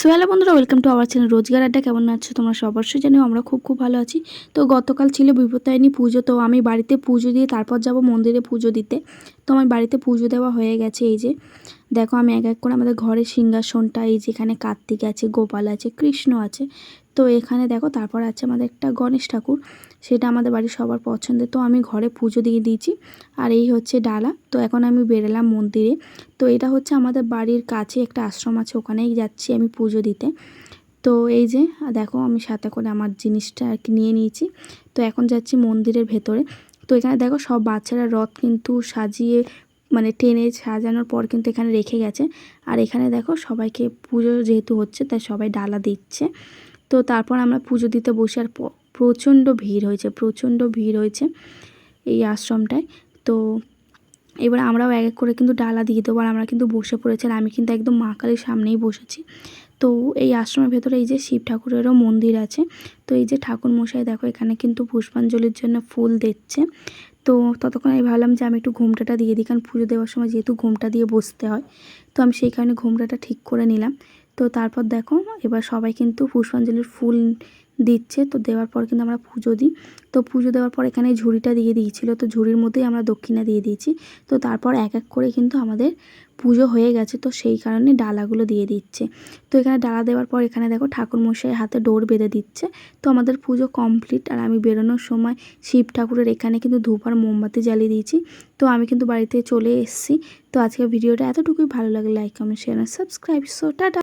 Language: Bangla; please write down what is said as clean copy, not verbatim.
সো হ্যালো বন্ধুরা, ওয়েলকাম টু আওয়ার চ্যানেল রোজগার আড্ডা। কেমন আছো তোমরা? অবশ্যই জানিও আমরা খুব ভালো আছি। তো গতকাল ছিল বিপত্তারিণী পুজো, তো আমি বাড়িতে পুজো দিয়ে তারপর যাব মন্দিরে পুজো দিতে। তো আমার বাড়িতে পুজো দেওয়া হয়ে গেছে। এই যে দেখো, আমি এক এক করে আমাদের ঘরের সিংহাসনটা, এই যে এখানে কার্তিক আছে, গোপাল আছে, কৃষ্ণ আছে। তো এখানে দেখো, তারপর আছে আমাদের একটা গণেশ ঠাকুর, সেটা আমাদের বাড়ির সবার পছন্দের। তো আমি ঘরে পুজো দিয়ে দিয়েছি, আর এই হচ্ছে ডালা। তো এখন আমি বেরোলাম মন্দিরে। তো এটা হচ্ছে আমাদের বাড়ির কাছে একটা আশ্রম আছে, ওখানেই যাচ্ছি আমি পুজো দিতে। তো এই যে দেখো, আমি সাথে করে আমার জিনিসটা আর কি নিয়ে নিয়েছি। তো এখন যাচ্ছি মন্দিরের ভেতরে। তো এখানে দেখো, সব বাচ্চারা রথ কিন্তু সাজিয়ে, মানে টেনে সাজানোর পর কিন্তু এখানে রেখে গেছে। আর এখানে দেখো, সবাইকে পুজো যেহেতু হচ্ছে তাই সবাই ডালা দিচ্ছে। তো তারপর আমরা পুজো দিতে বসে, আর প্রচণ্ড ভিড় হয়েছে, প্রচণ্ড ভিড় হয়েছে এই আশ্রমটায়। তো এবার আমরাও এক এক করে কিন্তু ডালা দিয়ে দেবো, আর আমরা কিন্তু বসে পড়েছি। আর আমি কিন্তু একদম মা কালীর সামনেই বসেছি। তো এই আশ্রমের ভেতরে এই যে শিব ঠাকুরেরও মন্দির আছে। তো এই যে ঠাকুর মশাই দেখো, এখানে কিন্তু পুষ্পাঞ্জলির জন্য ফুল দিচ্ছে। তো ততক্ষণ আমি ভাবলাম যে আমি একটু ঘোমটাটা দিয়ে দিই, কারণ পুজো দেওয়ার সময় যেহেতু ঘোমটা দিয়ে বসতে হয়, তো আমি সেই কারণে ঘোমটাটা ঠিক করে নিলাম। তো তারপর দেখো, এবার সবাই কিন্তু পুষ্পাঞ্জলির ফুল দিচ্ছে। তো দেওয়ার পর কিন্তু আমরা পুজো দিই। তো পুজো দেওয়ার পর এখানে ঝুড়িটা দিয়ে দিয়েছিল, তো ঝুড়ির মধ্যেই আমরা দক্ষিণা দিয়ে দিয়েছি। তো তারপর এক এক করে কিন্তু আমাদের পুজো হয়ে গেছে, তো সেই কারণে ডালাগুলো দিয়ে দিচ্ছে। তো এখানে ডালা দেওয়ার পর এখানে দেখো, ঠাকুর মশাই হাতে ডোর বেঁধে দিচ্ছে। তো আমাদের পুজো কমপ্লিট। আর আমি বেরোনোর সময় শিব ঠাকুরের এখানে কিন্তু ধূপ আর মোমবাতি জ্বালিয়ে দিয়েছি। তো আমি কিন্তু বাড়িতে চলে এসেছি। তো আজকের ভিডিওটা এতটুকুই। ভালো লাগলে লাইক, কমেন্ট, শেয়ার আর সাবস্ক্রাইব। So tata.